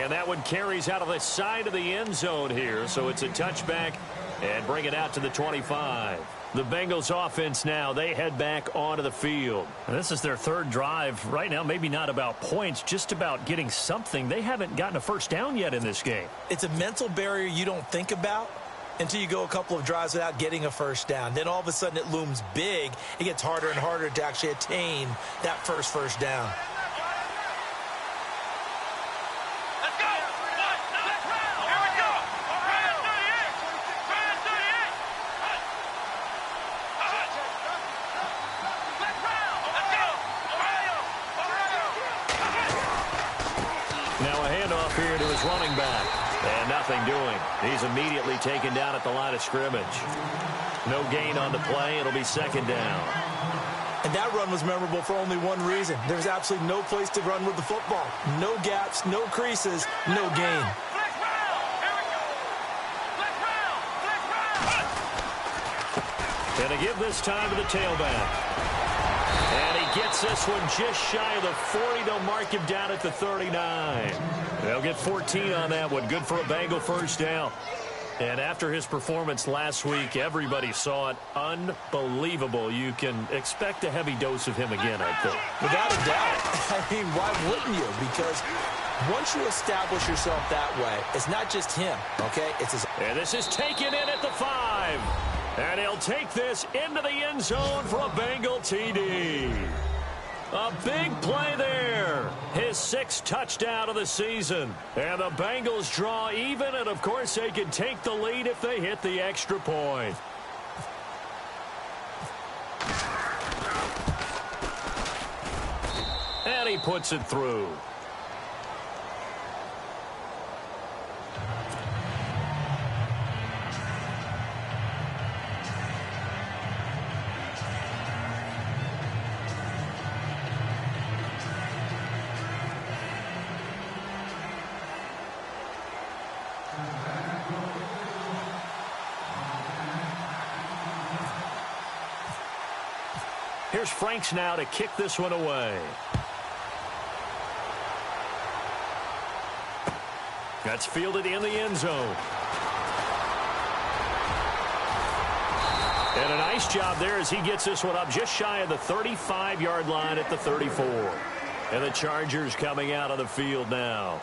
And that one carries out of the side of the end zone here, so it's a touchback and bring it out to the 25. The Bengals offense now, they head back onto the field. And this is their third drive. Right now, maybe not about points, just about getting something. They haven't gotten a first down yet in this game. It's a mental barrier you don't think about until you go a couple of drives without getting a first down. Then all of a sudden it looms big. It gets harder and harder to actually attain that first down. Here to his running back. And nothing doing. He's immediately taken down at the line of scrimmage. No gain on the play. It'll be second down. And that run was memorable for only one reason. There's absolutely no place to run with the football. No gaps, no creases, no gain. And to give this time to the tailback. And he gets this one just shy of the 40. They'll mark him down at the 39. They'll get 14 on that one. Good for a Bengal first down. And after his performance last week, everybody saw it. Unbelievable. You can expect a heavy dose of him again, I think. Without a doubt. I mean, why wouldn't you? Because once you establish yourself that way, it's not just him, okay? It's his... And this is taken in at the 5. And he'll take this into the end zone for a Bengal TD. A big play there. His 6th touchdown of the season. And the Bengals draw even, and of course they can take the lead if they hit the extra point. And he puts it through. Here's Franks now to kick this one away. That's fielded in the end zone. And a nice job there as he gets this one up just shy of the 35-yard line at the 34. And the Chargers coming out on the field now.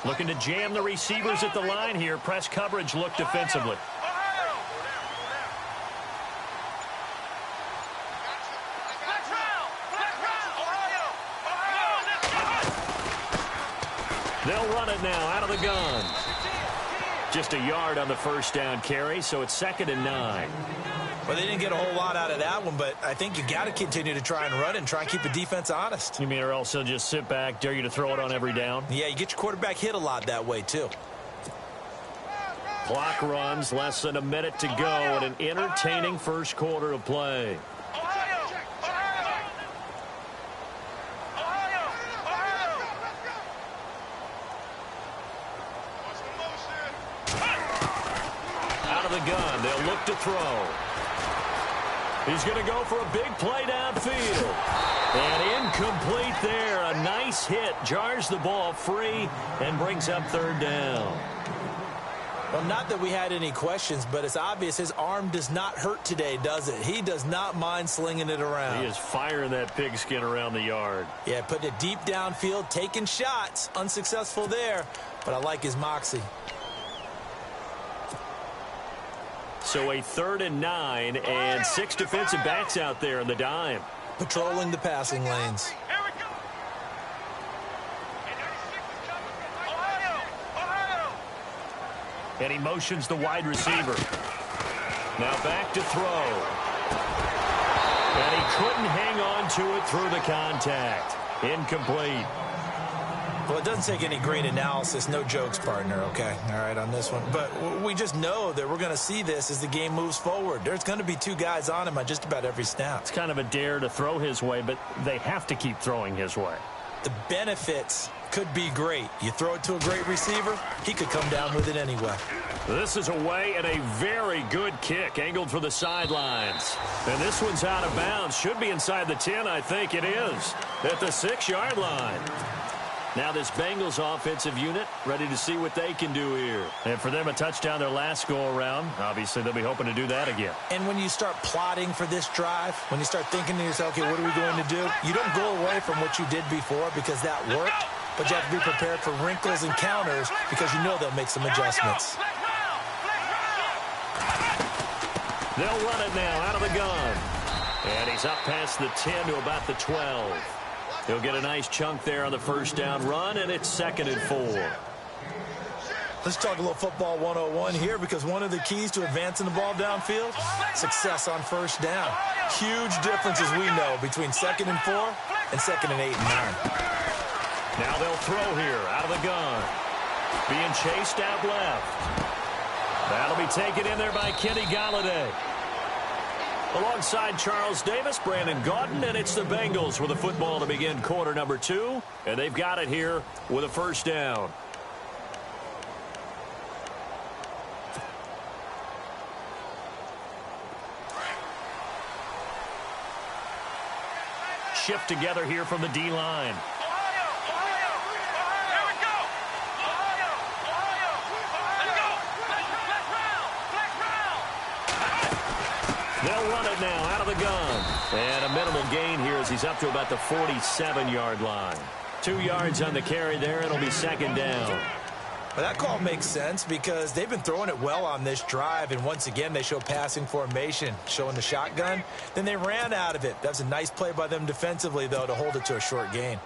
Looking to jam the receivers at the line here. Press coverage look defensively. They'll run it now out of the gun. Just a yard on the first down carry, so it's 2nd and 9. Well, they didn't get a whole lot out of that one, but I think you got to continue to try and run and try and keep the defense honest. You mean or else they'll just sit back, dare you to throw it on every down? Yeah, you get your quarterback hit a lot that way, too. Clock runs, less than a minute to go, and an entertaining first quarter of play. Out of the gun, they'll look to throw. He's going to go for a big play downfield. And incomplete there. A nice hit. Jars the ball free and brings up 3rd down. Well, not that we had any questions, but it's obvious his arm does not hurt today, does it? He does not mind slinging it around. He is firing that pigskin around the yard. Yeah, putting it deep downfield, taking shots. Unsuccessful there, but I like his moxie. So a 3rd and 9 and 6 defensive backs out there in the dime. Patrolling the passing lanes. And he motions the wide receiver. Now back to throw. And he couldn't hang on to it through the contact. Incomplete. Well, it doesn't take any great analysis. No jokes, partner, okay? All right, on this one. But we just know that we're going to see this as the game moves forward. There's going to be 2 guys on him on just about every snap. It's kind of a dare to throw his way, but they have to keep throwing his way. The benefits could be great. You throw it to a great receiver, he could come down with it anyway. This is away and a very good kick, angled for the sidelines. And this one's out of bounds. Should be inside the 10, I think it is, at the 6-yard line. Now this Bengals offensive unit ready to see what they can do here. And for them, a touchdown their last go-around. Obviously, they'll be hoping to do that again. And when you start plotting for this drive, when you start thinking to yourself, okay, what are we going to do? You don't go away from what you did before because that worked, but you have to be prepared for wrinkles and counters because you know they'll make some adjustments. They'll run it now out of the gun. And he's up past the 10 to about the 12. He'll get a nice chunk there on the first down run, and it's 2nd and 4. Let's talk a little football 101 here because one of the keys to advancing the ball downfield, success on first down. Huge differences we know between 2nd and 4 and 2nd and 8 and 9. Now they'll throw here out of the gun. Being chased out left. That'll be taken in there by Kenny Galladay. Alongside Charles Davis, Brandon Gaudin, and it's the Bengals with the football to begin quarter number 2. And they've got it here with a first down. Shift together here from the D-line. They'll run it now out of the gun. And a minimal gain here as he's up to about the 47-yard line. 2 yards on the carry there. It'll be 2nd down. Well, that call makes sense because they've been throwing it well on this drive. And once again, they show passing formation, showing the shotgun. Then they ran out of it. That's a nice play by them defensively, though, to hold it to a short gain.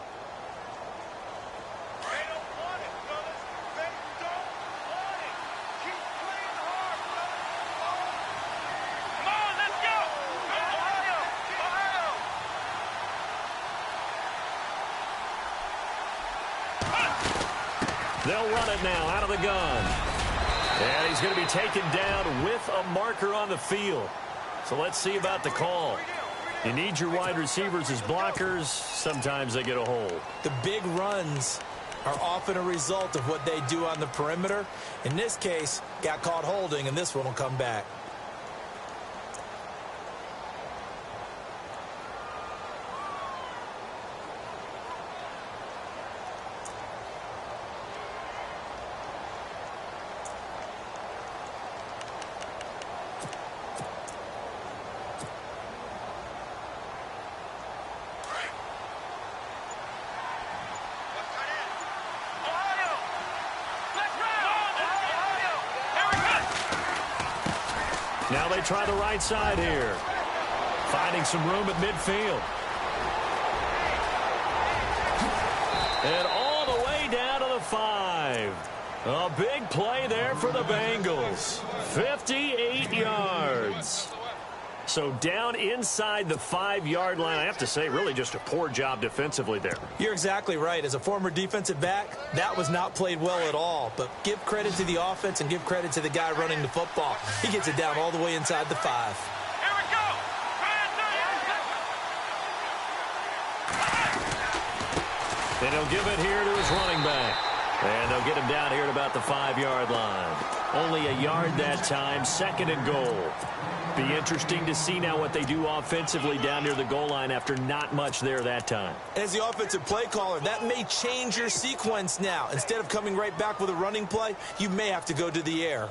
They'll run it now out of the gun. And he's going to be taken down with a marker on the field. So let's see about the call. You need your wide receivers as blockers. Sometimes they get a hold. The big runs are often a result of what they do on the perimeter. In this case, got caught holding, and this one will come back. Now they try the right side here. Finding some room at midfield. And all the way down to the 5. A big play there for the Bengals. 58 yards. So down inside the 5-yard line. I have to say, really just a poor job defensively there. You're exactly right. As a former defensive back, that was not played well at all. But give credit to the offense and give credit to the guy running the football. He gets it down all the way inside the 5. And he'll give it here to his running back. And they'll get him down here at about the 5-yard line. Only a yard that time, 2nd and goal. Be interesting to see now what they do offensively down near the goal line after not much there that time. As the offensive play caller, that may change your sequence now. Instead of coming right back with a running play, you may have to go to the air.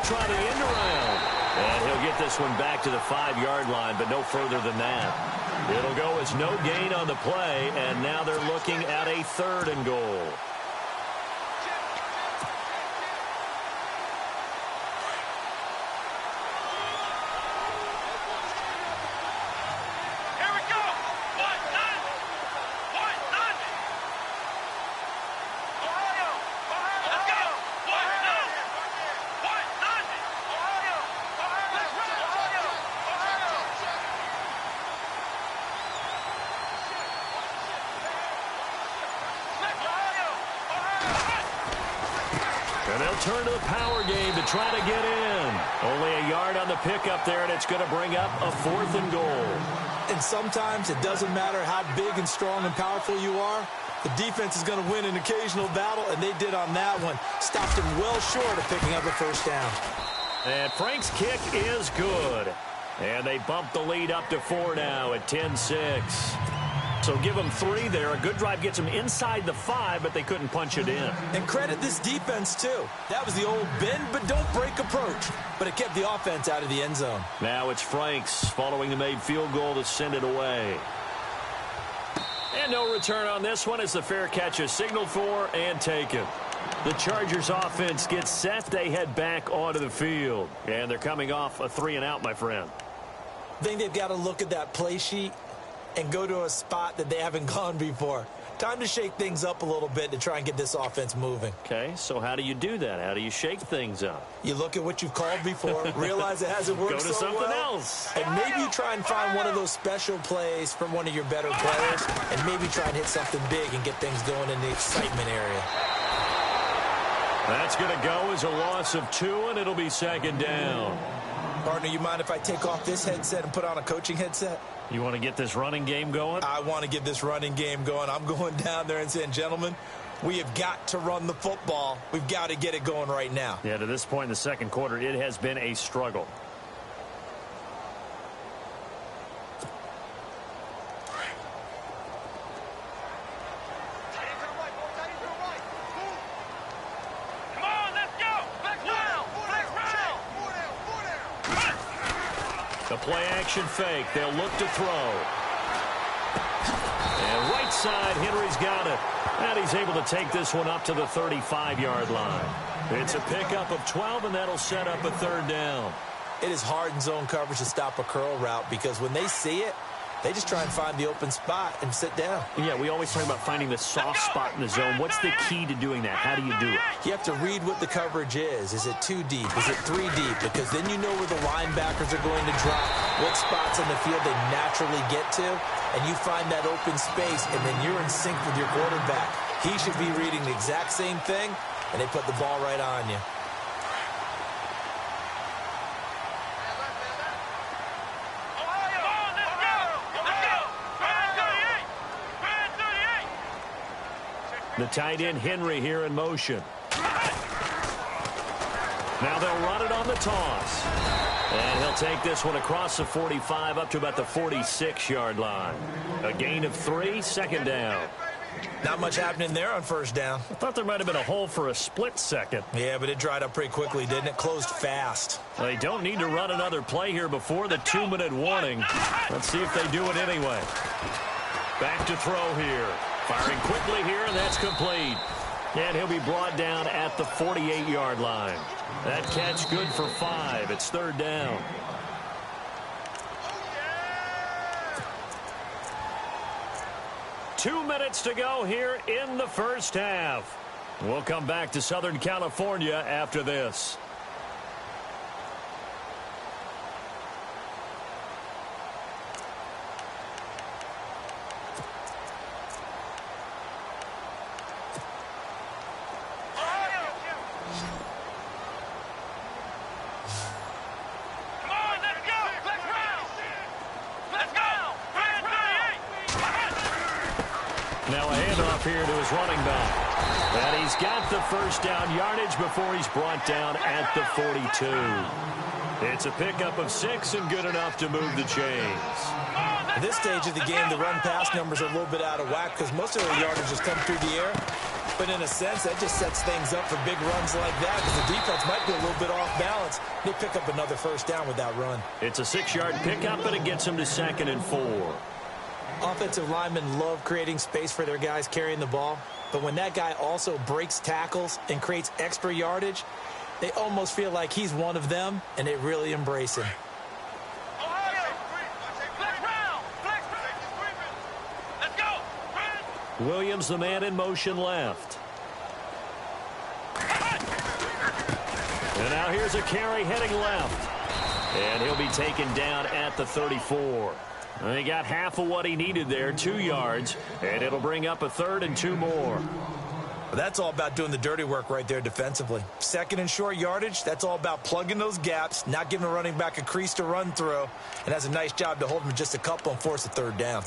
Try the end around. And he'll get this one back to the 5-yard line, but no further than that. It'll go as no gain on the play, and now they're looking at a 3rd and goal. they'll turn to the power game to try to get in. Only a yard on the pickup there, and it's going to bring up a 4th and goal. And sometimes it doesn't matter how big and strong and powerful you are. The defense is going to win an occasional battle, and they did on that one. Stopped him well short of picking up a first down. And Frank's kick is good. And they bump the lead up to 4 now at 10-6. So give them 3 there. A good drive gets them inside the 5, but they couldn't punch it in. And credit this defense, too. That was the old bend but don't break approach. But it kept the offense out of the end zone. Now it's Frank's following the made field goal to send it away. And no return on this one as the fair catch is signaled for and taken. The Chargers offense gets set. They head back onto the field. And they're coming off a 3-and-out, my friend. I think they've got to look at that play sheet and go to a spot that they haven't gone before. Time to shake things up a little bit to try and get this offense moving. Okay, so how do you do that? How do you shake things up? You look at what you've called before, realize it hasn't worked so well. Go to something else. And maybe you try and find one of those special plays from one of your better players, and maybe try and hit something big and get things going in the excitement area. That's going to go as a loss of 2, and it'll be 2nd down. Partner, you mind if I take off this headset and put on a coaching headset? You want to get this running game going? I want to get this running game going. I'm going down there and saying, gentlemen, we have got to run the football. We've got to get it going right now. Yeah, to this point in the second quarter, it has been a struggle. The play-action fake. They'll look to throw. And right side, Henry's got it. And he's able to take this one up to the 35-yard line. It's a pickup of 12, and that'll set up a 3rd down. It is hard in zone coverage to stop a curl route because when they see it, they just try and find the open spot and sit down. Yeah, we always talk about finding the soft spot in the zone. What's the key to doing that? How do you do it? You have to read what the coverage is. Is it 2 deep? Is it 3 deep? Because then you know where the linebackers are going to drop, what spots on the field they naturally get to, and you find that open space, and then you're in sync with your quarterback. He should be reading the exact same thing, and they put the ball right on you. The tight end Henry here in motion. Now they'll run it on the toss. And he'll take this one across the 45 up to about the 46-yard line. A gain of 3, 2nd down. Not much happening there on 1st down. I thought there might have been a hole for a split second. Yeah, but it dried up pretty quickly, didn't it? Closed fast. Well, they don't need to run another play here before the 2-minute warning. Let's see if they do it anyway. Back to throw here. Firing quickly here, and that's complete. And he'll be brought down at the 48-yard line. That catch good for 5. It's 3rd down. Two minutes to go here in the first half. We'll come back to Southern California after this. Now a handoff here to his running back. And he's got the first down yardage before he's brought down at the 42. It's a pickup of 6 and good enough to move the chains. At this stage of the game, the run-pass numbers are a little bit out of whack because most of their yardage has come through the air. But in a sense, that just sets things up for big runs like that because the defense might be a little bit off balance. They pick up another first down with that run. It's a 6-yard pickup, and it gets them to 2nd and 4. Offensive linemen love creating space for their guys carrying the ball. But when that guy also breaks tackles and creates extra yardage, they almost feel like he's one of them, and they really embrace him. Williams, the man in motion left. And now here's a carry heading left. And he'll be taken down at the 34. He got half of what he needed there, 2 yards, and it'll bring up a 3rd and 2 more. That's all about doing the dirty work right there defensively. Second and short yardage, that's all about plugging those gaps, not giving a running back a crease to run through, and has a nice job to hold him just a couple and force a third down.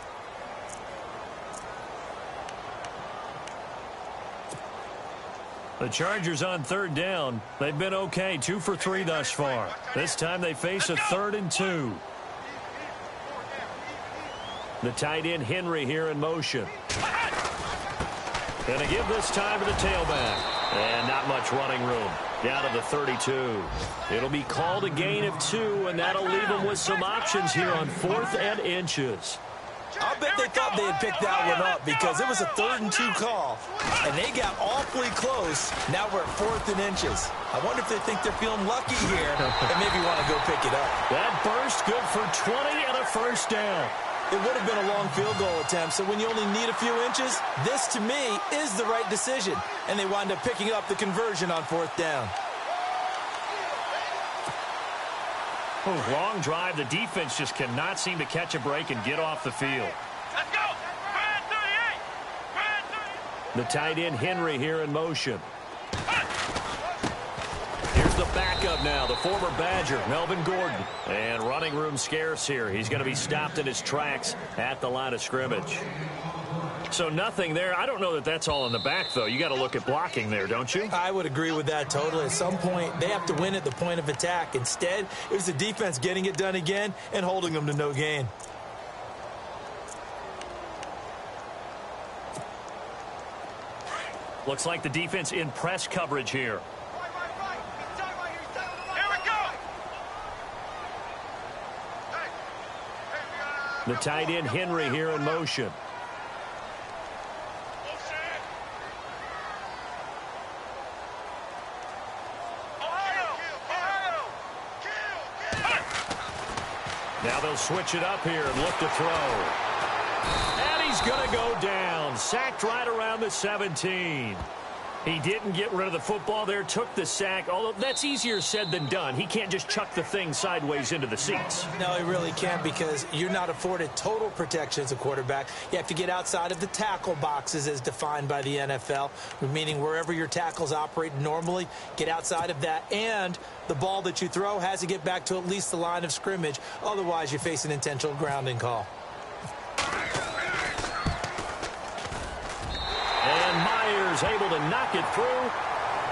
The Chargers on third down. They've been okay, 2 for 3 thus far. This time they face a 3rd and 2. The tight end Henry here in motion. Going to give this time to the tailback. And not much running room. Down to the 32. It'll be called a gain of 2, and that'll leave them with some options here on 4th and inches. I'll bet they thought they had picked that one up because it was a 3rd and 2 call, and they got awfully close. Now we're at 4th and inches. I wonder if they think they're feeling lucky here and maybe want to go pick it up. That burst good for 20 and a first down. It would have been a long field goal attempt, so when you only need a few inches, this, to me, is the right decision. And they wind up picking up the conversion on 4th down. Long drive. The defense just cannot seem to catch a break and get off the field. Let's go. The tight end Henry here in motion. Here's the backup now, the former Badger, Melvin Gordon. And running room scarce here. He's going to be stopped in his tracks at the line of scrimmage. So nothing there. I don't know that that's all in the back, though. You got to look at blocking there, don't you? I would agree with that totally. At some point, they have to win at the point of attack. Instead, it was the defense getting it done again and holding them to no gain. Looks like the defense in press coverage here. The tight end Henry here in motion. Now they'll switch it up here and look to throw. And he's going to go down. Sacked right around the 17. He didn't get rid of the football there, took the sack. Although that's easier said than done. He can't just chuck the thing sideways into the seats. No, he really can't because you're not afforded total protection as a quarterback. You have to get outside of the tackle boxes as defined by the NFL, meaning wherever your tackles operate normally, get outside of that. And the ball that you throw has to get back to at least the line of scrimmage. Otherwise, you face an intentional grounding call. And Myers able to knock it through.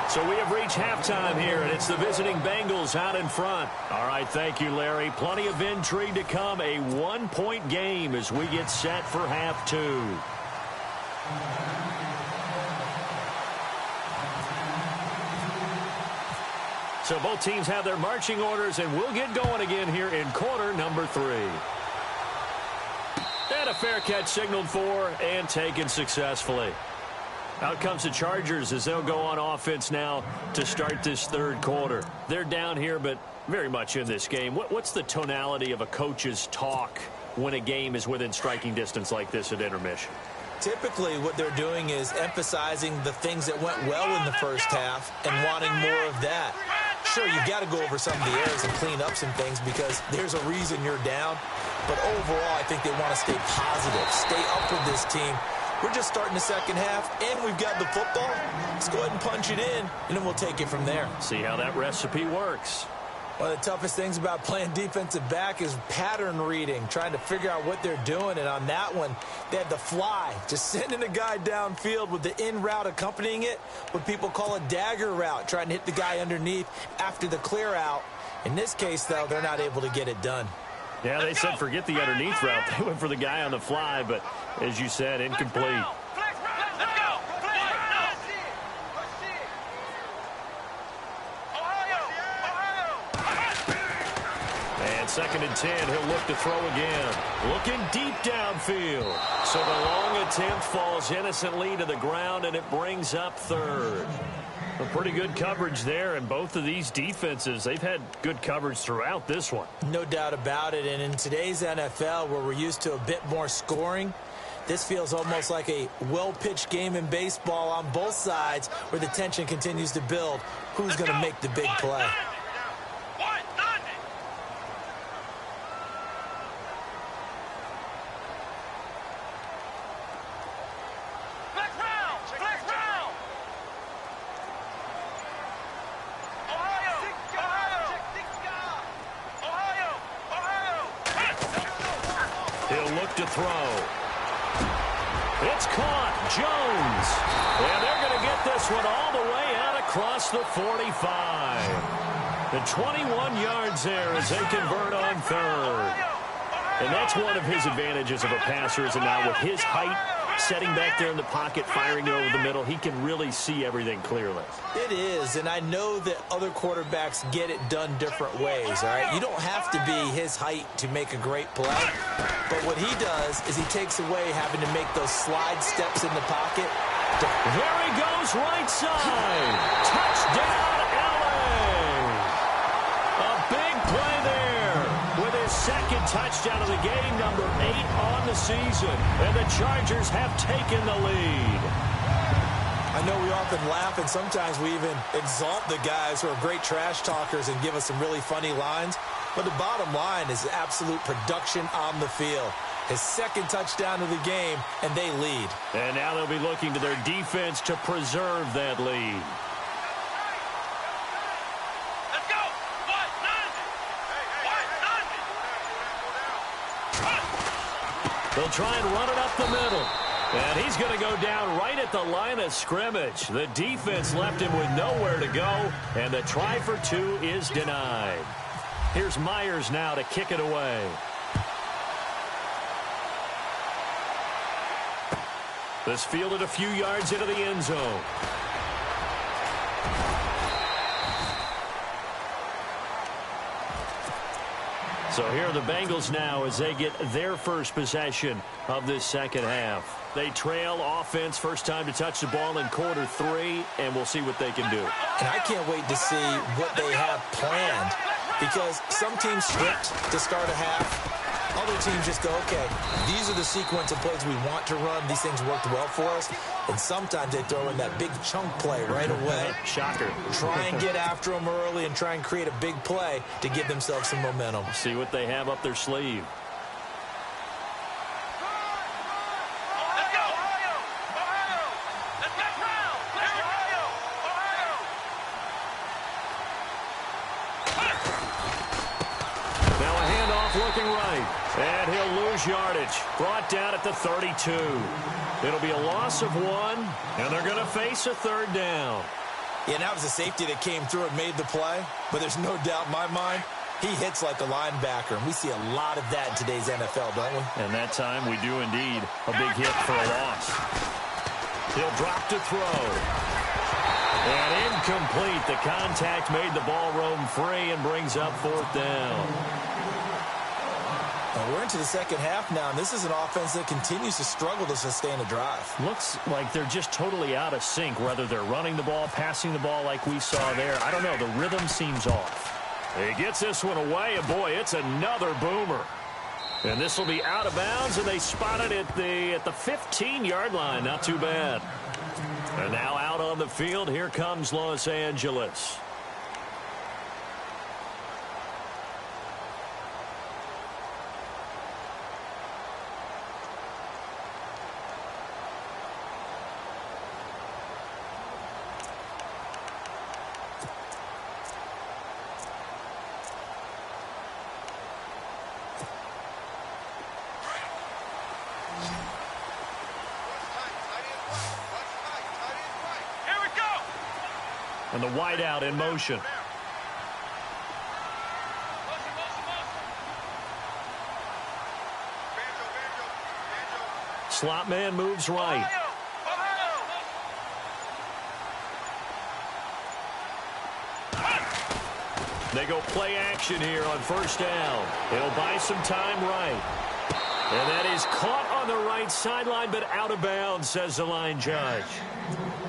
So we have reached halftime here, and it's the visiting Bengals out in front. All right, thank you, Larry. Plenty of intrigue to come. A one-point game as we get set for half 2. So both teams have their marching orders, and we'll get going again here in quarter number 3. And a fair catch signaled for and taken successfully. Out comes the Chargers as they'll go on offense now to start this third quarter. They're down here, but very much in this game. What's the tonality of a coach's talk when a game is within striking distance like this at intermission? Typically, what they're doing is emphasizing the things that went well in the first half and wanting more of that. Sure, you've got to go over some of the errors and clean up some things because there's a reason you're down. But overall, I think they want to stay positive, stay up with this team. We're just starting the second half, and we've got the football. Let's go ahead and punch it in, and then we'll take it from there. See how that recipe works. One of the toughest things about playing defensive back is pattern reading, trying to figure out what they're doing. And on that one, they had the fly, just sending a guy downfield with the in route accompanying it, what people call a dagger route, trying to hit the guy underneath after the clear out. In this case, though, they're not able to get it done. Yeah, they said forget the underneath route. They went for the guy on the fly, but as you said, incomplete. And 2nd and 10, he'll look to throw again. Looking deep downfield. So the long attempt falls innocently to the ground, and it brings up 3rd. A pretty good coverage there, and both of these defenses, they've had good coverage throughout this one. No doubt about it, and in today's NFL, where we're used to a bit more scoring, this feels almost like a well-pitched game in baseball on both sides where the tension continues to build. Who's going to make the big play? back to throw. It's caught. Jones. And they're going to get this one all the way out across the 45. The 21 yards there as they convert on third. And that's one of his advantages of a passer, is now with his height, setting back there in the pocket, firing it over the middle, he can really see everything clearly. It is, and I know that other quarterbacks get it done different ways, all right? You don't have to be his height to make a great play, but what he does is he takes away having to make those slide steps in the pocket. There he goes, right side. Touchdown, LA. A big play there with his second touchdown of the game, number 8 on the season. And the Chargers have taken the lead. I know we often laugh, and sometimes we even exalt the guys who are great trash talkers and give us some really funny lines. But the bottom line is absolute production on the field. His second touchdown of the game, and they lead. And now they'll be looking to their defense to preserve that lead. Let's go! They'll try and run it up the middle. And he's going to go down right at the line of scrimmage. The defense left him with nowhere to go, and the try for 2 is denied. Here's Myers now to kick it away. This fielded a few yards into the end zone. So here are the Bengals now as they get their first possession of this second half. They trail offense, first time to touch the ball in quarter 3, and we'll see what they can do. And I can't wait to see what they have planned, because some teams script to start a half. Other teams just go, okay, these are the sequence of plays we want to run. These things worked well for us. And sometimes they throw in that big chunk play right away. Shocker. Try and get after them early and try and create a big play to give themselves some momentum. See what they have up their sleeve. Looking right, and he'll lose yardage. Brought down at the 32. It'll be a loss of 1, and they're going to face a third down. Yeah, that was a safety that came through and made the play, but there's no doubt in my mind he hits like a linebacker, and we see a lot of that in today's NFL, don't we? And that time we do indeed. A big hit for a loss. He'll drop to throw. And incomplete. The contact made the ball roam free and brings up 4th down. We're into the second half now, and this is an offense that continues to struggle to sustain a drive. Looks like they're just totally out of sync, whether they're running the ball, passing the ball like we saw there. I don't know. The rhythm seems off. He gets this one away, and boy, it's another boomer. And this will be out of bounds, and they spot it at the 15-yard line. Not too bad. And now out on the field, here comes Los Angeles. And the wideout in motion. Slot man moves right. They go play action here on first down. It'll buy some time right. And that is caught on the right sideline, but out of bounds, says the line judge.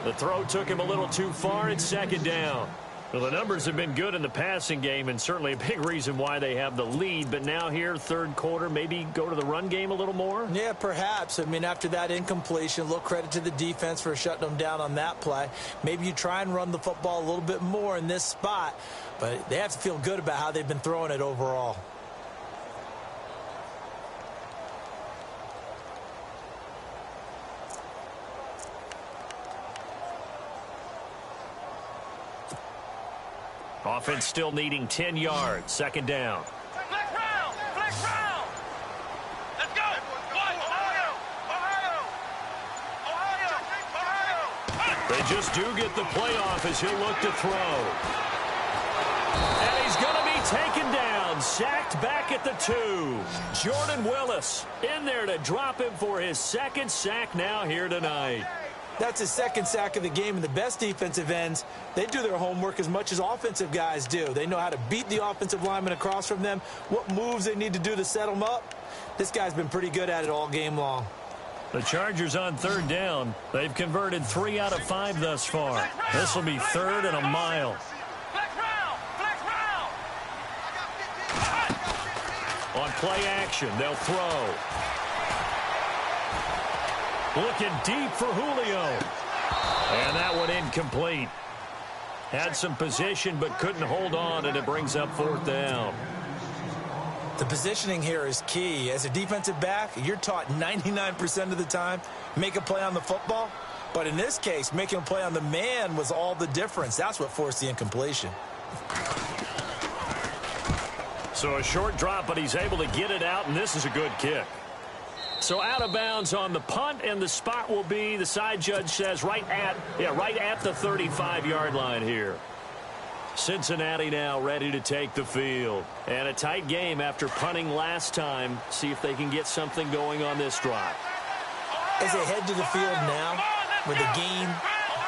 The throw took him a little too far. It's second down. Well, the numbers have been good in the passing game, and certainly a big reason why they have the lead. But now here, third quarter, maybe go to the run game a little more? Yeah, perhaps. I mean, after that incompletion, a little credit to the defense for shutting them down on that play. Maybe you try and run the football a little bit more in this spot. But they have to feel good about how they've been throwing it overall. Offense still needing 10 yards. Second down. Flex round! Flex round! Let's go! They just do get the play off as he'll look to throw. And he's going to be taken down, sacked back at the 2. Jordan Willis in there to drop him for his second sack now here tonight. That's his second sack of the game, and the best defensive ends, they do their homework as much as offensive guys do. They know how to beat the offensive lineman across from them, what moves they need to do to set them up. This guy's been pretty good at it all game long. The Chargers on third down. They've converted 3 out of 5 thus far. This will be 3rd and a mile. On play action, they'll throw. Looking deep for Julio. And that one incomplete. Had some position but couldn't hold on, and it brings up 4th down. The positioning here is key. As a defensive back, you're taught 99% of the time, make a play on the football. But in this case, making a play on the man was all the difference. That's what forced the incompletion. So a short drop, but he's able to get it out, and this is a good kick. So out of bounds on the punt, and the spot will be, the side judge says, right at the 35-yard line here. Cincinnati now ready to take the field. And a tight game after punting last time. See if they can get something going on this drive. As they head to the field now, with the game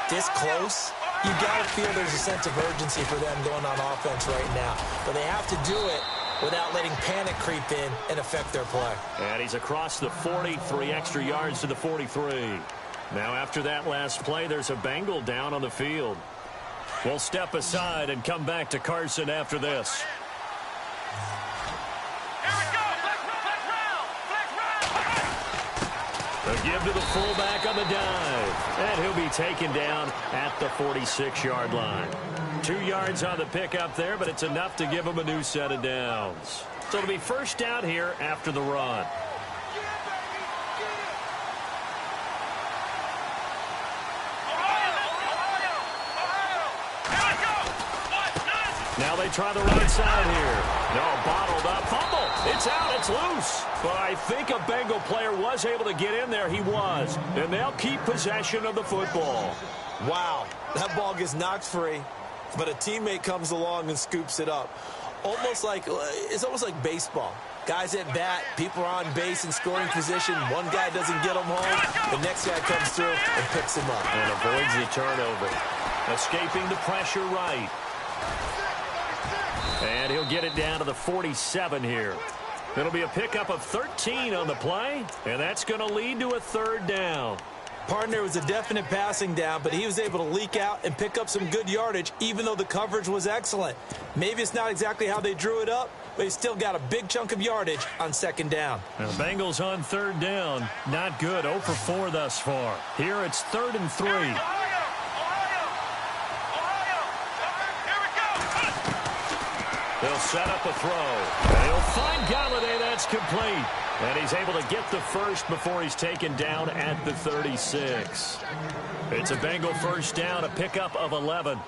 this close, you got to feel there's a sense of urgency for them going on offense right now. But they have to do it without letting panic creep in and affect their play. And he's across the 40, 3 extra yards to the 43. Now after that last play, there's a Bengal down on the field. We'll step aside and come back to Carson after this. A give to the fullback on the dive. And he'll be taken down at the 46-yard line. 2 yards on the pickup there, but it's enough to give him a new set of downs. So it'll be first down here after the run. Now they try the right side here. No, bottled up. Fumble. It's out. It's loose. But I think a Bengal player was able to get in there. He was. And they'll keep possession of the football. Wow. That ball gets knocked free, but a teammate comes along and scoops it up. It's almost like baseball. Guys at bat, people are on base in scoring position. One guy doesn't get them home. The next guy comes through and picks him up. And avoids the turnover. Escaping the pressure right. And he'll get it down to the 47 here. It'll be a pickup of 13 on the play, and that's going to lead to a 3rd down. Partner was a definite passing down, but he was able to leak out and pick up some good yardage, even though the coverage was excellent. Maybe it's not exactly how they drew it up, but he still got a big chunk of yardage on 2nd down. Now, Bengals on 3rd down. Not good. 0 for 4 thus far. Here it's 3rd and 3. They'll set up a throw. And he'll find Galladay. That's complete. And he's able to get the first before he's taken down at the 36. It's a Bengal first down, a pickup of 11.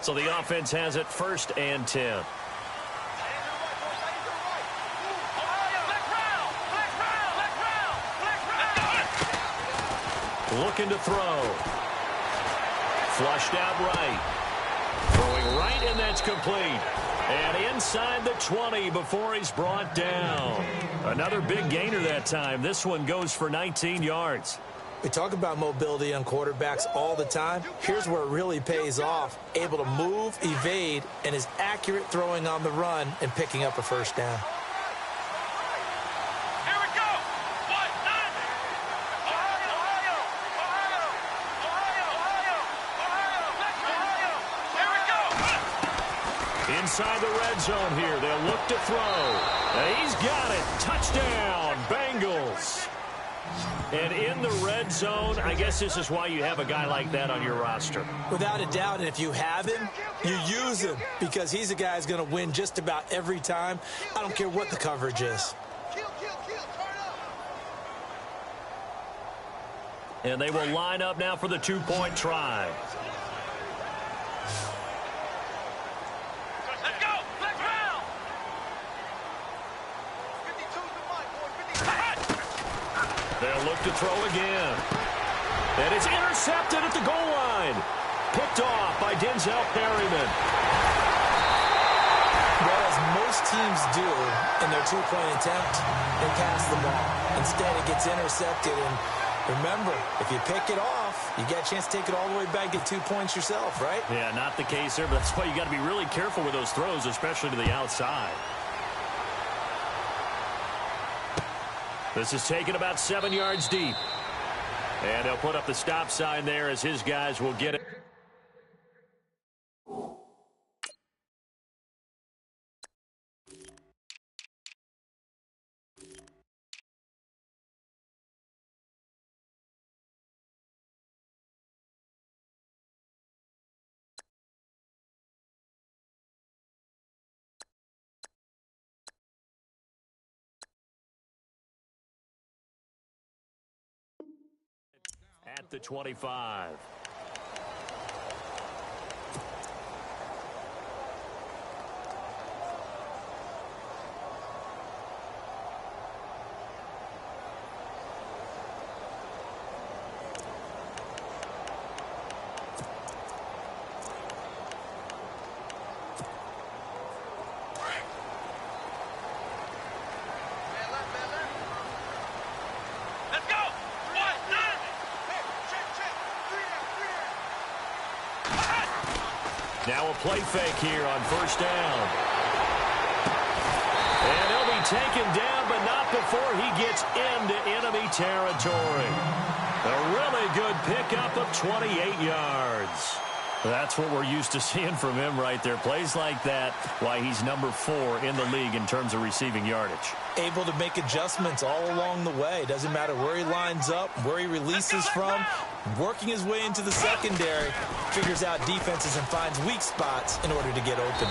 So the offense has it 1st and 10. Looking to throw. Flushed out right. Throwing right, and that's complete. And inside the 20 before he's brought down. Another big gainer that time. This one goes for 19 yards. We talk about mobility on quarterbacks all the time. Here's where it really pays off. Able to move, evade, and is accurate throwing on the run and picking up a first down. Inside the red zone here. They'll look to throw. And he's got it. Touchdown, Bengals. And in the red zone, I guess this is why you have a guy like that on your roster. Without a doubt, and if you have him, you use him because he's a guy who's going to win just about every time. I don't care what the coverage is. And they will line up now for the 2-point try. look to throw again. And it's intercepted at the goal line. Picked off by Denzel Perryman. Well, as most teams do in their two-point attempt, they pass the ball. Instead, it gets intercepted. And remember, if you pick it off, you get a chance to take it all the way back, get 2 points yourself, right? Yeah, not the case there, but that's why you got to be really careful with those throws, especially to the outside. This is taken about 7 yards deep. And they'll put up the stop sign there as his guys will get it. At the 25. Now a play fake here on first down. And he'll be taken down, but not before he gets into enemy territory. A really good pickup of 28 yards. That's what we're used to seeing from him right there. Plays like that, why he's number 4 in the league in terms of receiving yardage. Able to make adjustments all along the way. Doesn't matter where he lines up, where he releases from. Working his way into the secondary, figures out defenses and finds weak spots in order to get open.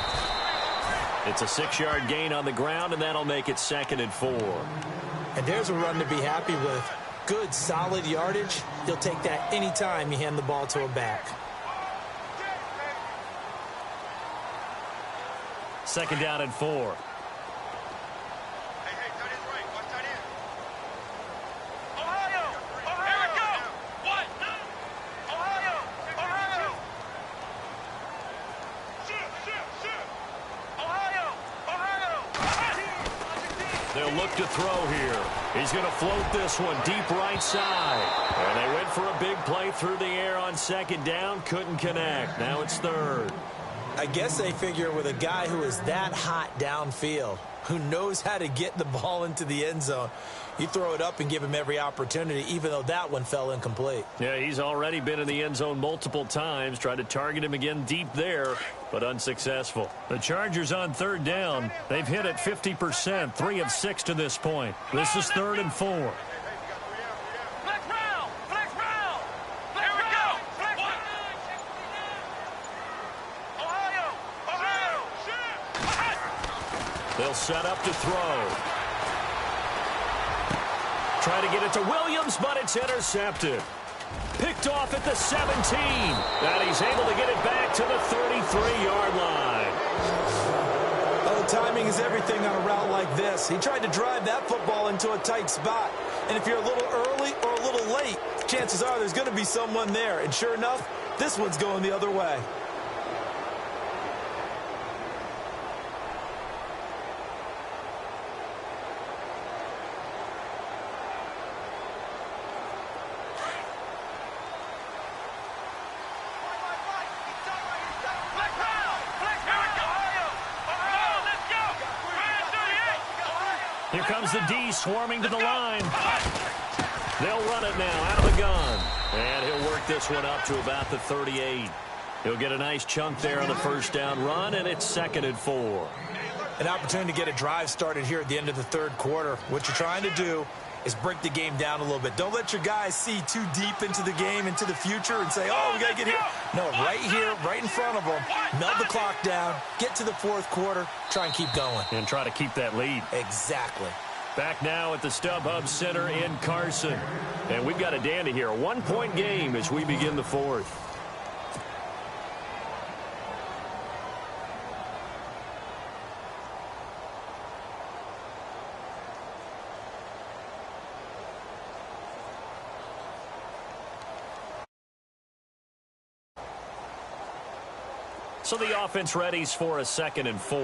It's a 6-yard gain on the ground, and that'll make it 2nd and 4. And there's a run to be happy with. Good, solid yardage. You'll take that anytime you hand the ball to a back. 2nd down and 4. They'll look to throw here. He's going to float this one deep right side. And they went for a big play through the air on 2nd down. Couldn't connect. Now it's 3rd. I guess they figure with a guy who is that hot downfield, who knows how to get the ball into the end zone, you throw it up and give him every opportunity, even though that one fell incomplete. Yeah, he's already been in the end zone multiple times. Tried to target him again deep there, but unsuccessful. The Chargers on 3rd down. They've hit it 50%, 3 of 6 to this point. This is 3rd and 4. They'll set up to throw. Try to get it to Williams, but it's intercepted. Picked off at the 17. And he's able to get it back to the 33-yard line. Oh, timing is everything on a route like this. He tried to drive that football into a tight spot. And if you're a little early or a little late, chances are there's going to be someone there. And sure enough, this one's going the other way. Here comes the D swarming to the line. They'll run it now out of the gun. And he'll work this one up to about the 38. He'll get a nice chunk there on the first down run, and it's 2nd and 4. An opportunity to get a drive started here at the end of the 3rd quarter. What you're trying to do is break the game down a little bit. Don't let your guys see too deep into the game, into the future, and say, oh, we got to get here. No, right here, right in front of them. Melt the clock down, get to the 4th quarter, try and keep going. And try to keep that lead. Exactly. Back now at the StubHub Center in Carson. And we've got a dandy here. A 1-point game as we begin the 4th. So the offense readies for a 2nd and 4.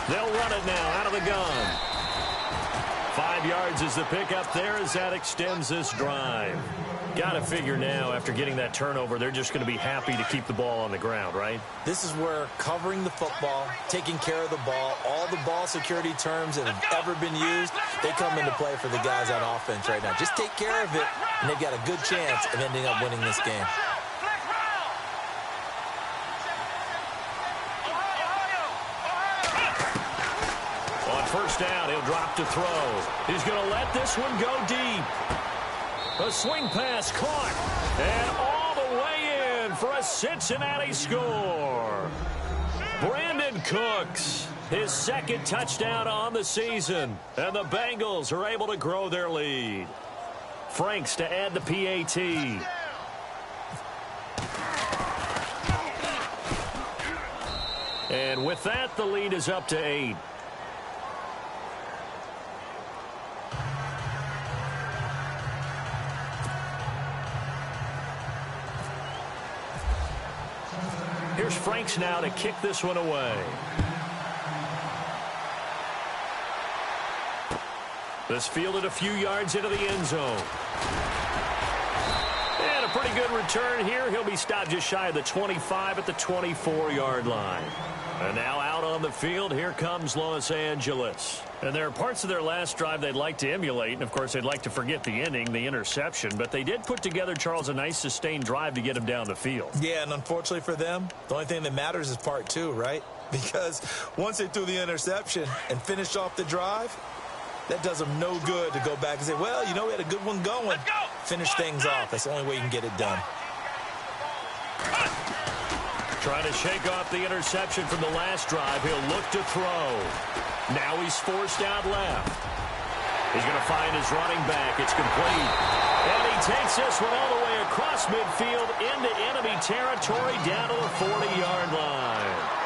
They'll run it now out of the gun. 5 yards is the pickup there as that extends this drive. Got to figure now, after getting that turnover, they're just going to be happy to keep the ball on the ground, right? This is where covering the football, taking care of the ball, all the ball security terms that have ever been used, they come into play for the guys on offense right now. Just take care of it, and they've got a good chance of ending up winning this game. On first down, he'll drop to throw. He's going to let this one go deep. A swing pass caught, and all the way in for a Cincinnati score. Brandon Cooks, his 2nd touchdown on the season, and the Bengals are able to grow their lead. Franks to add the PAT. And with that, the lead is up to 8. Here's Franks now to kick this one away. This fielded a few yards into the end zone. And a pretty good return here. He'll be stopped just shy of the 25 at the 24-yard line. And now out on the field, here comes Los Angeles. And there are parts of their last drive they'd like to emulate. And, of course, they'd like to forget the ending, the interception. But they did put together, Charles, a nice sustained drive to get him down the field. Yeah, and unfortunately for them, the only thing that matters is part 2, right? Because once they threw the interception and finished off the drive, that does them no good to go back and say, well, you know, we had a good one going. Finish things off. That's the only way you can get it done. Trying to shake off the interception from the last drive. He'll look to throw. Now he's forced out left. He's going to find his running back. It's complete. And he takes this one all the way across midfield into enemy territory down to the 40-yard line.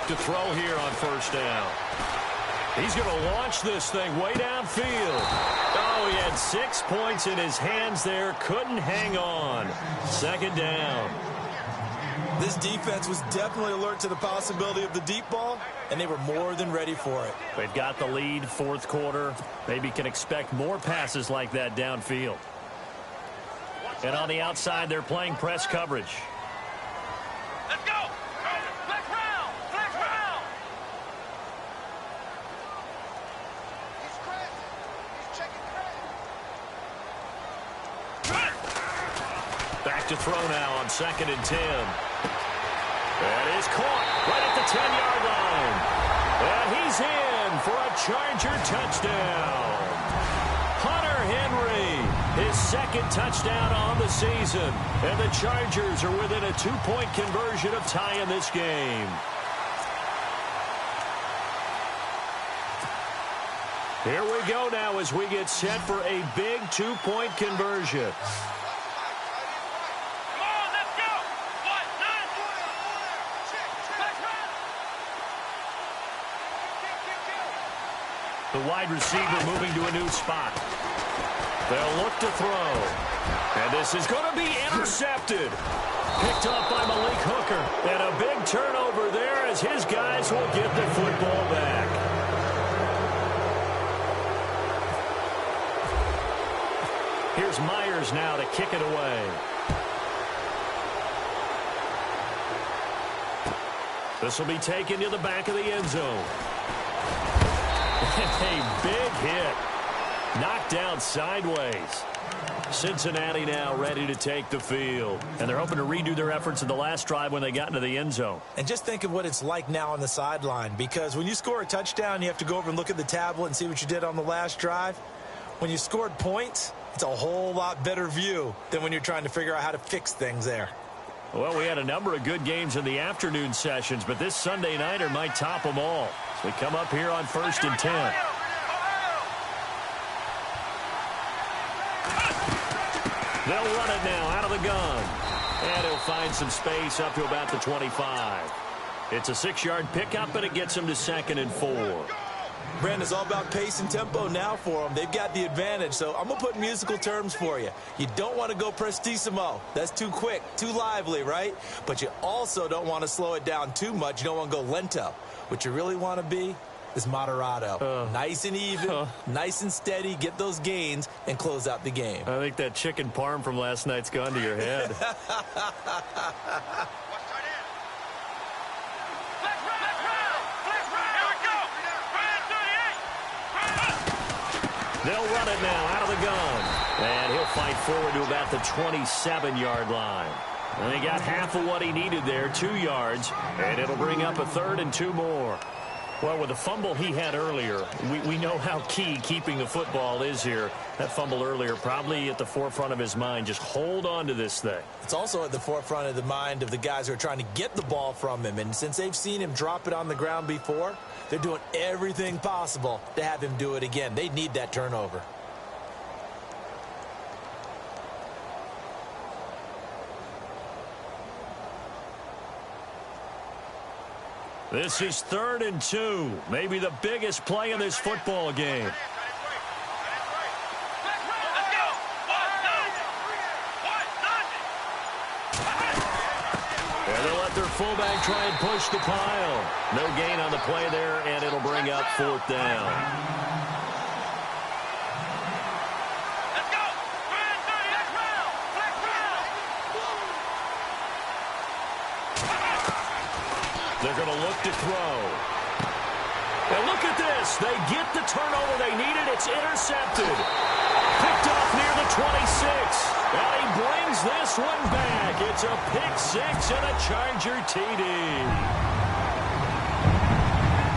To throw here on first down. He's going to launch this thing way downfield. Oh, he had 6 points in his hands there. Couldn't hang on. 2nd down. This defense was definitely alert to the possibility of the deep ball, and they were more than ready for it. They've got the lead, 4th quarter. Maybe can expect more passes like that downfield. And on the outside, they're playing press coverage. To throw now on 2nd and 10. That is caught right at the 10-yard line. And he's in for a Charger touchdown. Hunter Henry, his 2nd touchdown on the season. And the Chargers are within a 2-point conversion of tying this game. Here we go now as we get set for a big 2-point conversion. The wide receiver moving to a new spot. They'll look to throw. And this is going to be intercepted. Picked up by Malik Hooker. And a big turnover there as his guys will get the football back. Here's Myers now to kick it away. This will be taken to the back of the end zone. A big hit. Knocked down sideways. Cincinnati now ready to take the field. And they're hoping to redo their efforts in the last drive when they got into the end zone. And just think of what it's like now on the sideline, because when you score a touchdown, you have to go over and look at the tablet and see what you did on the last drive. When you scored points, it's a whole lot better view than when you're trying to figure out how to fix things there. Well, we had a number of good games in the afternoon sessions, but this Sunday nighter might top them all. So we come up here on 1st and 10. They'll run it now out of the gun. And he'll find some space up to about the 25. It's a 6-yard pickup, and it gets him to 2nd and 4. Brandon, it's all about pace and tempo now for them. They've got the advantage, so I'm going to put musical terms for you. You don't want to go prestissimo. That's too quick, too lively, right? But you also don't want to slow it down too much. You don't want to go lento. What you really want to be is moderato. Nice and even, nice and steady, get those gains, and close out the game. I think that chicken parm from last night's gone to your head. They'll run it now out of the gun. And he'll fight forward to about the 27-yard line. And he got half of what he needed there, 2 yards. And it'll bring up a 3rd and 2 more. Well, with the fumble he had earlier, we know how key keeping the football is here. That fumble earlier probably at the forefront of his mind. Just hold on to this thing. It's also at the forefront of the mind of the guys who are trying to get the ball from him. And since they've seen him drop it on the ground before, they're doing everything possible to have him do it again. They need that turnover. This is 3rd and 2. Maybe the biggest play in this football game. And they'll let their fullback try and push the pile. No gain on the play there, and it'll bring up 4th down. They're going to look to throw. And look at this. They get the turnover they needed. It's intercepted. Picked off near the 26. And he brings this one back. It's a pick 6 and a Charger TD.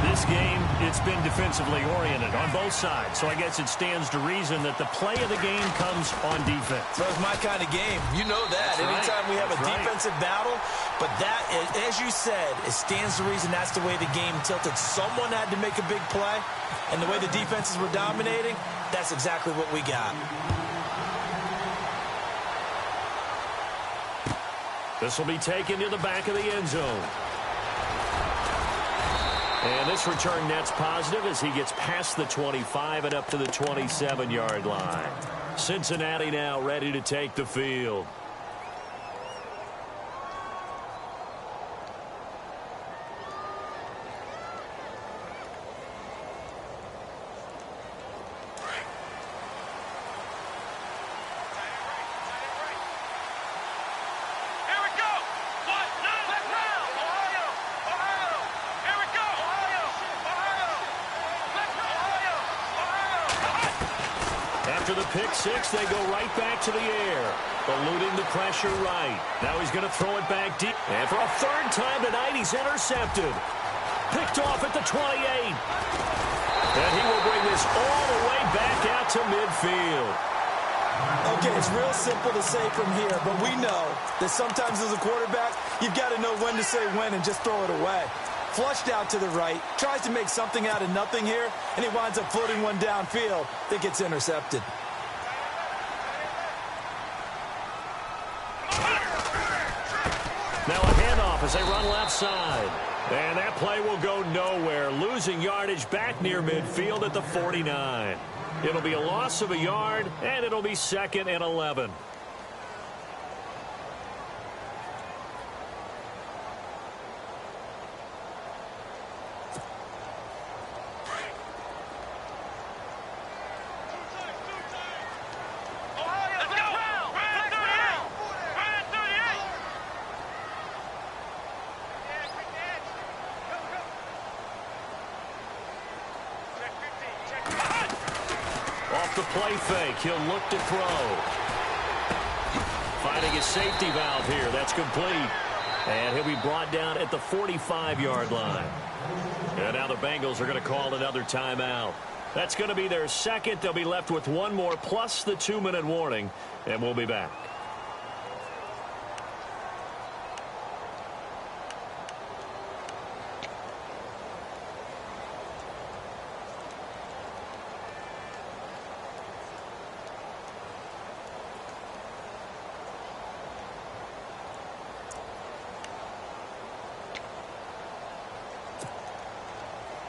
This game, it's been defensively oriented on both sides. So I guess it stands to reason that the play of the game comes on defense. So it's my kind of game. You know that. That's Anytime right. we have a That's defensive battle. But that, as you said, it stands to reason that's the way the game tilted. Someone had to make a big play. And the way the defenses were dominating, that's exactly what we got. This will be taken to the back of the end zone. And this return net's positive as he gets past the 25 and up to the 27-yard line. Cincinnati now ready to take the field. After the pick 6, they go right back to the air, eluding the pressure right. Now he's going to throw it back deep. And for a 3rd time tonight, he's intercepted. Picked off at the 28. And he will bring this all the way back out to midfield. Okay, it's real simple to say from here, but we know that sometimes as a quarterback, you've got to know when to say when and just throw it away. Flushed out to the right, tries to make something out of nothing here, and he winds up floating one downfield that gets intercepted. Now a handoff as they run left side. And that play will go nowhere, losing yardage back near midfield at the 49. It'll be a loss of a yard, and it'll be 2nd and 11. off the play fake. He'll look to throw. Finding his safety valve here. That's complete. And he'll be brought down at the 45-yard line. And now the Bengals are going to call another timeout. That's going to be their second. They'll be left with one more plus the 2-minute warning. And we'll be back.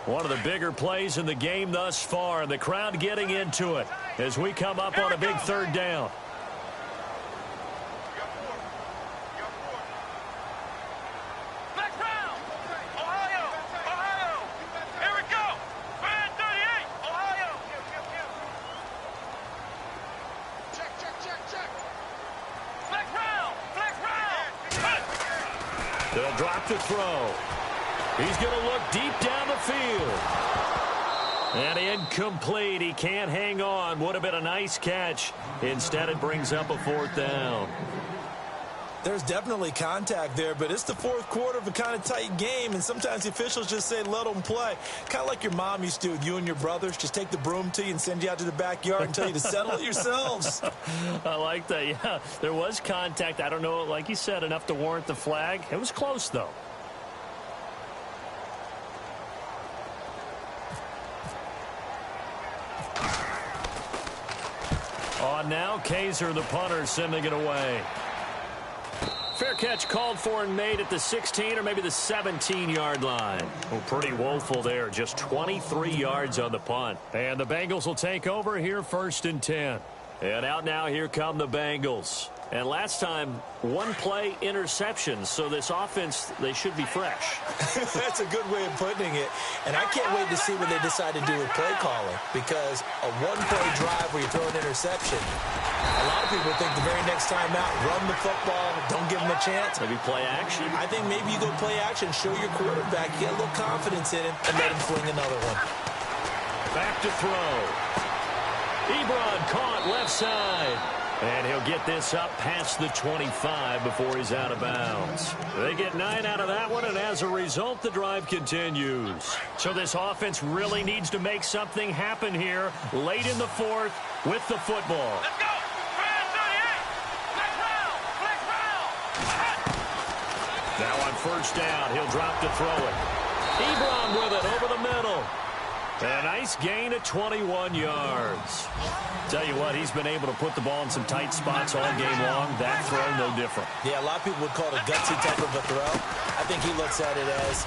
One of the bigger plays in the game thus far, and the crowd getting into it as we come up on a big third down. They'll drop the throw. He's going to look deep down the field. And incomplete. He can't hang on. Would have been a nice catch. Instead, it brings up a fourth down. There's definitely contact there, but it's the fourth quarter of a kind of tight game, and sometimes the officials just say, let them play. Kind of like your mom used to with you and your brothers. Just take the broom to you and send you out to the backyard and tell you to settle it yourselves. I like that. Yeah, there was contact. I don't know, like you said, enough to warrant the flag. It was close, though. On now, Kaiser, the punter, sending it away. Fair catch called for and made at the 16 or maybe the 17-yard line. Oh, pretty woeful there. Just 23 yards on the punt. And the Bengals will take over here, 1st and 10. And out now, here come the Bengals. And last time, one play interception. So this offense, they should be fresh. That's a good way of putting it. And I can't wait to see what they decide to do with play calling. Because a one-play drive where you throw an interception, a lot of people think the very next time out, run the football, don't give them a chance. Maybe play action. I think maybe you go play action, show your quarterback, get a little confidence in him, and let him fling another one. Back to throw. Ebron caught left side. And he'll get this up past the 25 before he's out of bounds. They get 9 out of that one, and as a result, the drive continues. So this offense really needs to make something happen here late in the fourth with the football. Let's go! Now on 1st down, he'll drop to throw it. Ebron with it over the middle. And a nice gain of 21 yards. Tell you what, he's been able to put the ball in some tight spots all game long. That throw, no different. Yeah, a lot of people would call it a gutsy type of a throw. I think he looks at it as,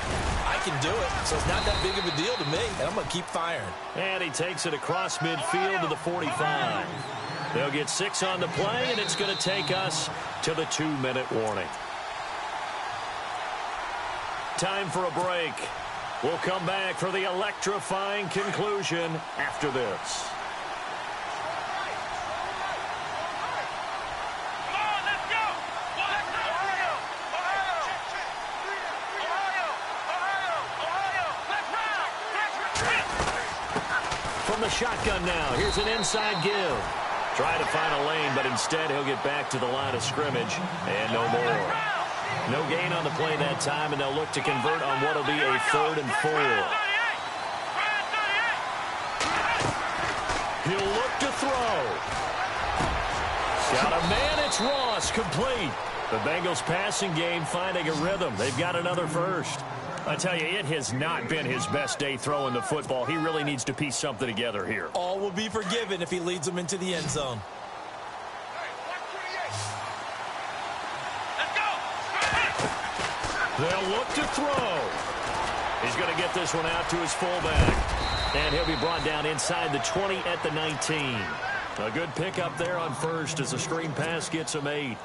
I can do it, so it's not that big of a deal to me, and I'm going to keep firing. And he takes it across midfield to the 45. They'll get 6 on the play, and it's going to take us to the 2-minute warning. Time for a break. We'll come back for the electrifying conclusion after this. From the shotgun now, here's an inside give. Try to find a lane, but instead he'll get back to the line of scrimmage, and no more. No gain on the play that time, and they'll look to convert on what will be a 3rd and 4. He'll look to throw. Got a man, it's Ross, complete. The Bengals passing game finding a rhythm. They've got another first. I tell you, it has not been his best day throwing the football. He really needs to piece something together here. All will be forgiven if he leads them into the end zone. They'll look to throw. He's going to get this one out to his fullback. And he'll be brought down inside the 20 at the 19. A good pickup there on 1st as a screen pass gets him 8.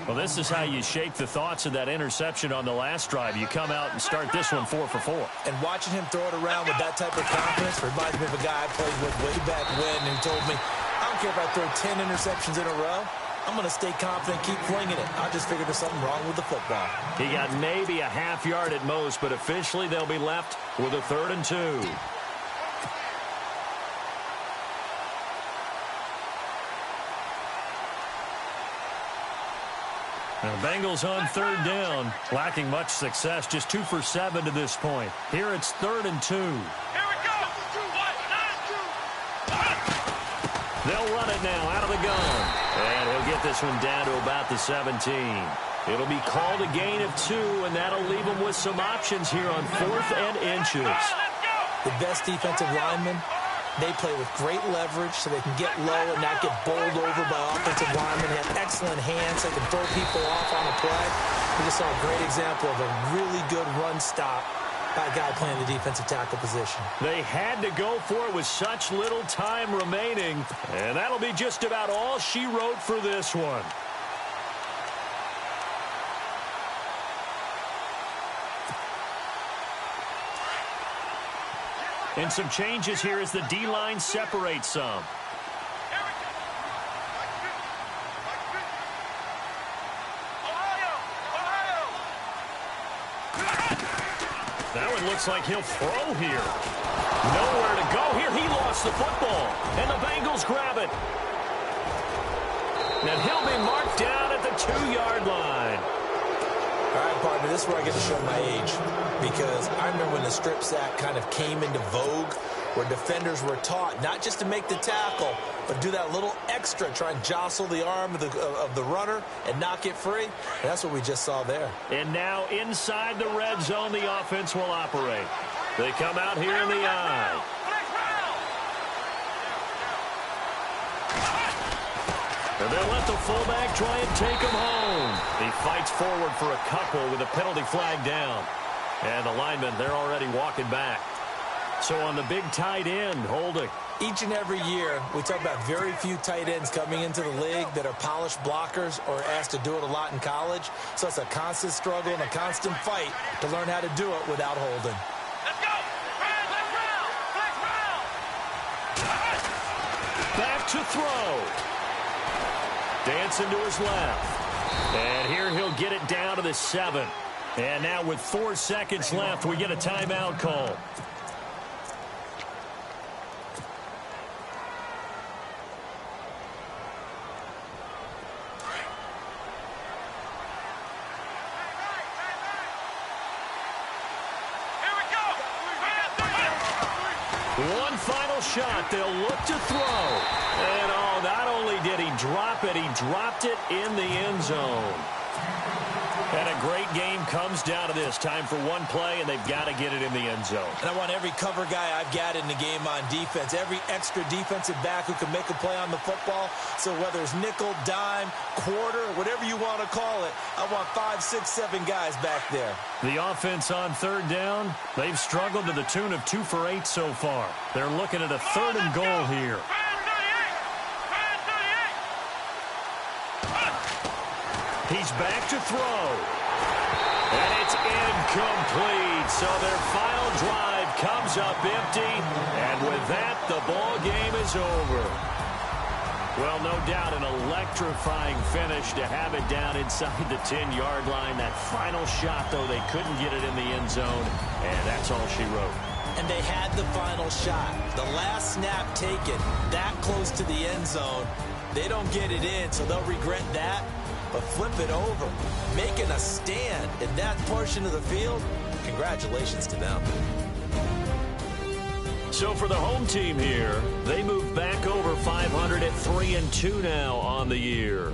Well, this is how you shake the thoughts of that interception on the last drive. You come out and start this one 4 for 4. And watching him throw it around with that type of confidence reminds me of a guy I played with way back when who told me, I don't care if I throw 10 interceptions in a row. I'm going to stay confident, keep flinging it. I just figured there's something wrong with the football. He got maybe a half yard at most, but officially they'll be left with a 3rd and 2. The Bengals on third down, lacking much success, just 2 for 7 to this point. Here it's 3rd and 2. Here we go. They'll run it now out of the gun. And he'll get this one down to about the 17. It'll be called a gain of 2, and that'll leave them with some options here on 4th and inches. The best defensive linemen, they play with great leverage so they can get low and not get bowled over by offensive linemen. They have excellent hands. They can throw people off on a play. We just saw a great example of a really good run stop by a guy playing the defensive tackle position. They had to go for it with such little time remaining, and that'll be just about all she wrote for this one. And some changes here as the D-line separates some. That one looks like he'll throw here. Nowhere to go here. He lost the football, and the Bengals grab it. And he'll be marked down at the 2-yard line. All right, partner, this is where I get to show my age, because I remember when the strip sack kind of came into vogue, where defenders were taught not just to make the tackle, but do that little extra, try and jostle the arm of the runner and knock it free. And that's what we just saw there. And now inside the red zone, the offense will operate. They come out here in the eye. And they'll let the fullback try and take him home. He fights forward for a couple with a penalty flag down. And the linemen, they're already walking back. So on the big tight end, holding. Each and every year, we talk about very few tight ends coming into the league that are polished blockers or asked to do it a lot in college. So it's a constant struggle and a constant fight to learn how to do it without holding. Let's go! Back to throw. Dancing to his left. And here he'll get it down to the 7. And now with 4 seconds left, we get a timeout call. One final shot. They'll look to throw. And, oh, not only did he drop it, he dropped it in the end zone. And a great game comes down to this. Time for one play, and they've got to get it in the end zone. And I want every cover guy I've got in the game on defense, every extra defensive back who can make a play on the football. So whether it's nickel, dime, quarter, whatever you want to call it, I want 5, 6, 7 guys back there. The offense on third down, they've struggled to the tune of 2 for 8 so far. They're looking at a 3rd and goal here. He's back to throw. And it's incomplete. So their final drive comes up empty. And with that, the ball game is over. Well, no doubt an electrifying finish to have it down inside the 10-yard line. That final shot, though, they couldn't get it in the end zone. And that's all she wrote. And they had the final shot. The last snap taken that close to the end zone. They don't get it in, so they'll regret that. But flip it over, making a stand in that portion of the field, congratulations to them. So for the home team here, they move back over 500 at 3-2 now on the year.